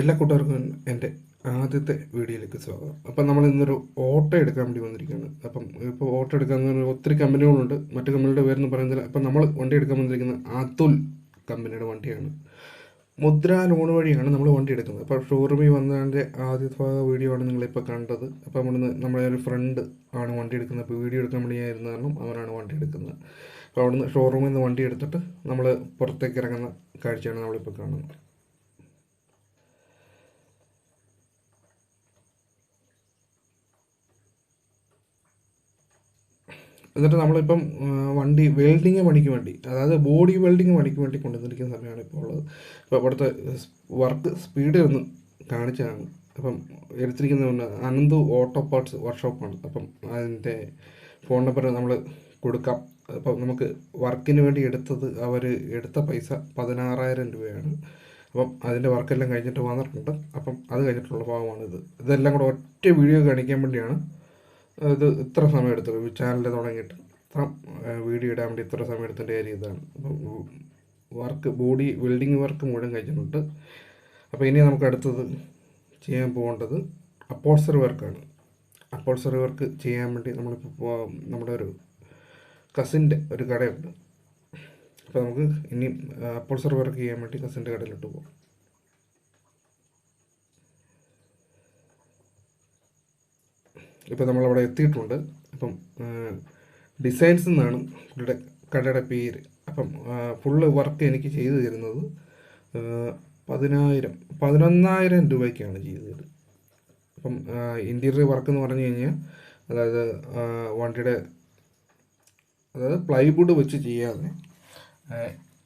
എല്ലാ കൂട്ടുകാർക്കും എൻ്റെ ആദ്യത്തെ വീഡിയോയിലേക്ക് സ്വാഗതം. അപ്പം നമ്മൾ ഇന്നൊരു ഓട്ടോ എടുക്കാൻ വേണ്ടി വന്നിരിക്കുകയാണ്. അപ്പം ഇപ്പോൾ ഓട്ടോ എടുക്കാൻ ഒത്തിരി കമ്പനികളുണ്ട്, മറ്റു കമ്പനിയുടെ പേരൊന്നും പറയുന്നില്ല. അപ്പം നമ്മൾ വണ്ടി എടുക്കാൻ വന്നിരിക്കുന്നത് അതുൽ കമ്പനിയുടെ വണ്ടിയാണ്. മുദ്ര ലോൺ വഴിയാണ് നമ്മൾ വണ്ടി എടുക്കുന്നത്. അപ്പോൾ ഷോറൂമിൽ വന്നതിൻ്റെ ആദ്യത്തെ വീഡിയോ ആണ് നിങ്ങളിപ്പോൾ കണ്ടത്. അപ്പോൾ നമ്മുടെ ഒരു ഫ്രണ്ട് ആണ് വണ്ടി എടുക്കുന്നത്. അപ്പോൾ വീഡിയോ എടുക്കാൻ വേണ്ടിയായിരുന്നു കാരണം അവനാണ് വണ്ടി എടുക്കുന്നത്. അപ്പോൾ അവിടുന്ന് ഷോറൂമിൽ നിന്ന് വണ്ടി എടുത്തിട്ട് നമ്മൾ പുറത്തേക്ക് ഇറങ്ങുന്ന കാഴ്ചയാണ് നമ്മളിപ്പോൾ കാണുന്നത്. എന്നിട്ട് നമ്മളിപ്പം വണ്ടി വെൽഡിങ് പണിക്ക് വേണ്ടി, അതായത് ബോഡി വെൽഡിങ് പണിക്ക് വേണ്ടി കൊണ്ടുവന്നിരിക്കുന്ന സമയമാണ് ഇപ്പോൾ ഉള്ളത്. അപ്പോൾ അവിടുത്തെ വർക്ക് സ്പീഡ് ഒന്ന് കാണിച്ചതാണ്. അപ്പം എടുത്തിരിക്കുന്ന അനന്ത് ഓട്ടോ പാർട്സ് വർക്ക്ഷോപ്പാണ്. അപ്പം അതിൻ്റെ ഫോൺ നമ്പർ നമ്മൾ കൊടുക്കാം. അപ്പം നമുക്ക് വർക്കിന് വേണ്ടി അവർ എടുത്ത പൈസ 16,000 രൂപയാണ്. അപ്പം അതിൻ്റെ വർക്കെല്ലാം കഴിഞ്ഞിട്ട് വന്നിട്ടുണ്ട്. അപ്പം അത് കഴിഞ്ഞിട്ടുള്ള ഭാഗമാണിത്. ഇതെല്ലാം കൂടെ ഒറ്റ വീഡിയോ കാണിക്കാൻ വേണ്ടിയാണ് ഇത് ഇത്ര സമയം എടുത്തത്. ചാനൽ തുടങ്ങിയിട്ട് ഇത്ര വീഡിയോ ഇടാൻ വേണ്ടി ഇത്ര സമയം എടുത്തതിൻ്റെ കാര്യം ഇതാണ്. അപ്പം വർക്ക് ബോഡി വെൽഡിങ് വർക്ക് മുഴുവൻ കഴിഞ്ഞിട്ടുണ്ട്. അപ്പോൾ ഇനി നമുക്ക് അടുത്തത് ചെയ്യാൻ പോകേണ്ടത് അപ്പോൾസറി വർക്കാണ്. അപ്പോൾസറി വർക്ക് ചെയ്യാൻ വേണ്ടി നമ്മളിപ്പോൾ നമ്മുടെ ഒരു കസിൻ്റെ ഒരു കടയുണ്ട്. അപ്പോൾ നമുക്ക് ഇനി അപ്പോൾസറി വർക്ക് ചെയ്യാൻ വേണ്ടി കസിൻ്റെ കടയിലോട്ട് പോകാം. ഇപ്പോൾ നമ്മളവിടെ എത്തിയിട്ടുണ്ട്. അപ്പം ഡിസൈൻസ് എന്നാണ് പുള്ളിയുടെ കടയുടെ പേര്. അപ്പം ഫുള്ള് വർക്ക് എനിക്ക് ചെയ്തു തരുന്നത് 11,000 രൂപയ്ക്കാണ് ചെയ്തത്. അപ്പം ഇൻറ്റീരിയർ വർക്ക് എന്ന് പറഞ്ഞു കഴിഞ്ഞാൽ അതായത് വണ്ടിയുടെ പ്ലൈവുഡ് വെച്ച് ചെയ്യാതെ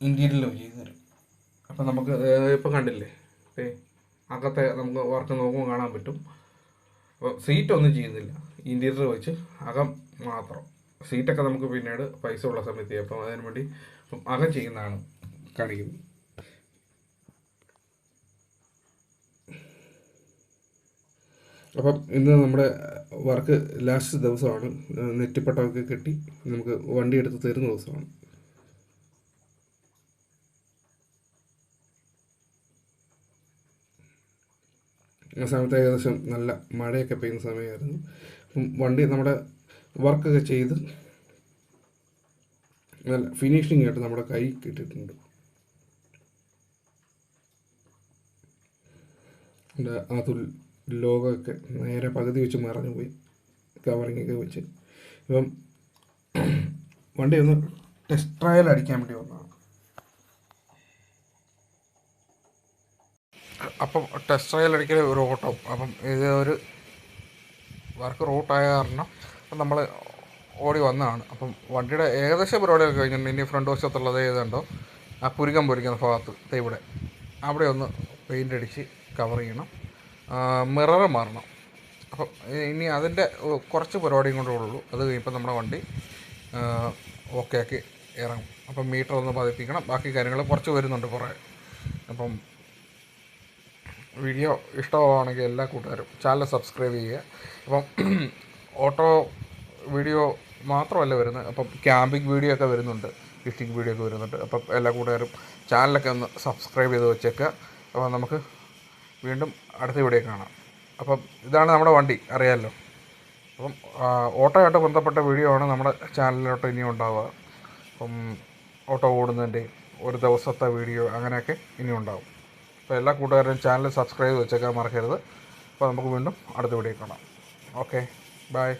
ഇൻറ്റീരിയറിൽ ചെയ്തു തരും. അപ്പം നമുക്ക് ഇപ്പോൾ കണ്ടില്ലേ, അകത്തെ നമുക്ക് വർക്ക് നോക്കുമ്പോൾ കാണാൻ പറ്റും. അപ്പോൾ സീറ്റൊന്നും ചെയ്യുന്നില്ല, ഇൻറ്റീരിയർ വെച്ച് അകം മാത്രം. സീറ്റൊക്കെ നമുക്ക് പിന്നീട് പൈസ ഉള്ള സമയത്ത് ചെയ്യാം. അപ്പം അതിന് വേണ്ടി അകം ചെയ്യുന്നതാണ് കാണിക്കുന്നത്. അപ്പം ഇന്ന് നമ്മുടെ വർക്ക് ലാസ്റ്റ് ദിവസമാണ്. നെറ്റിപ്പട്ടമൊക്കെ കെട്ടി നമുക്ക് വണ്ടി എടുത്ത് തരുന്ന ദിവസമാണ്. ആ സമയത്ത് ഏകദേശം നല്ല മഴയൊക്കെ പെയ്യുന്ന സമയമായിരുന്നു. അപ്പം വണ്ടി നമ്മുടെ വർക്കൊക്കെ ചെയ്ത് നല്ല ഫിനിഷിംഗ് ആയിട്ട് നമ്മുടെ കൈ കിട്ടിയിട്ടുണ്ട്. എൻ്റെ അതുൽ ലോഗൊക്കെ നേരെ പകുതി വെച്ച് മറഞ്ഞു പോയി, കവറിങ്ങൊക്കെ വെച്ച്. ഇപ്പം വണ്ടി ഒന്ന് ടെസ്റ്റ് ട്രയൽ അടിക്കാൻ വേണ്ടി വന്നതാണ്. അപ്പം ടെസ്റ്റ് ട്രയൽ അടിക്കൽ ഒരു ഓട്ടോ. അപ്പം ഇത് ഒരു വർക്ക് റൂട്ടായ കാരണം നമ്മൾ ഓടി വന്നതാണ്. അപ്പം വണ്ടിയുടെ ഏകദേശം പരിപാടിയൊക്കെ കഴിഞ്ഞിട്ടുണ്ട്. ഇനി ഫ്രണ്ട് വശത്തുള്ളത് ഏതുണ്ടോ ആ പുരുക്കുന്ന ഭാഗത്ത് ഇവിടെ അവിടെ ഒന്ന് പെയിൻ്റ് അടിച്ച് കവർ ചെയ്യണം, മിറർ മാറണം. അപ്പം ഇനി അതിൻ്റെ കുറച്ച് പരിപാടിയും കൊണ്ടേ ഉള്ളൂ. അത് കഴിയുമ്പോൾ നമ്മുടെ വണ്ടി ഓക്കെ ആക്കി ഇറങ്ങും. അപ്പം മീറ്റർ ഒന്ന് പതിപ്പിക്കണം, ബാക്കി കാര്യങ്ങൾ കുറച്ച് വരുന്നുണ്ട് കുറേ. അപ്പം വീഡിയോ ഇഷ്ടമാണെങ്കിൽ എല്ലാ കൂട്ടുകാരും ചാനൽ സബ്സ്ക്രൈബ് ചെയ്യുക. അപ്പം ഓട്ടോ വീഡിയോ മാത്രമല്ല വരുന്നത്, അപ്പം ക്യാമ്പിംഗ് വീഡിയോ ഒക്കെ വരുന്നുണ്ട്, ഫിഷിംഗ് വീഡിയോ ഒക്കെ വരുന്നുണ്ട്. അപ്പം എല്ലാ കൂട്ടുകാരും ചാനലൊക്കെ ഒന്ന് സബ്സ്ക്രൈബ് ചെയ്ത് വെച്ചേക്കുക. അപ്പോൾ നമുക്ക് വീണ്ടും അടുത്ത വീഡിയോ കാണാം. അപ്പം ഇതാണ് നമ്മുടെ വണ്ടി, അറിയാമല്ലോ. അപ്പം ഓട്ടോയായിട്ട് ബന്ധപ്പെട്ട വീഡിയോ ആണ് നമ്മുടെ ചാനലിലോട്ട് ഇനിയും ഉണ്ടാവുക. അപ്പം ഓട്ടോ ഓടുന്നതിൻ്റെ ഒരു ദിവസത്തെ വീഡിയോ അങ്ങനെയൊക്കെ ഇനിയും ഉണ്ടാവും. അപ്പോൾ എല്ലാ കൂട്ടുകാരും ചാനൽ സബ്സ്ക്രൈബ് വെച്ചേക്കാൻ മറക്കരുത്. അപ്പോൾ നമുക്ക് വീണ്ടും അടുത്ത വീഡിയോ കാണാം. Okay, by.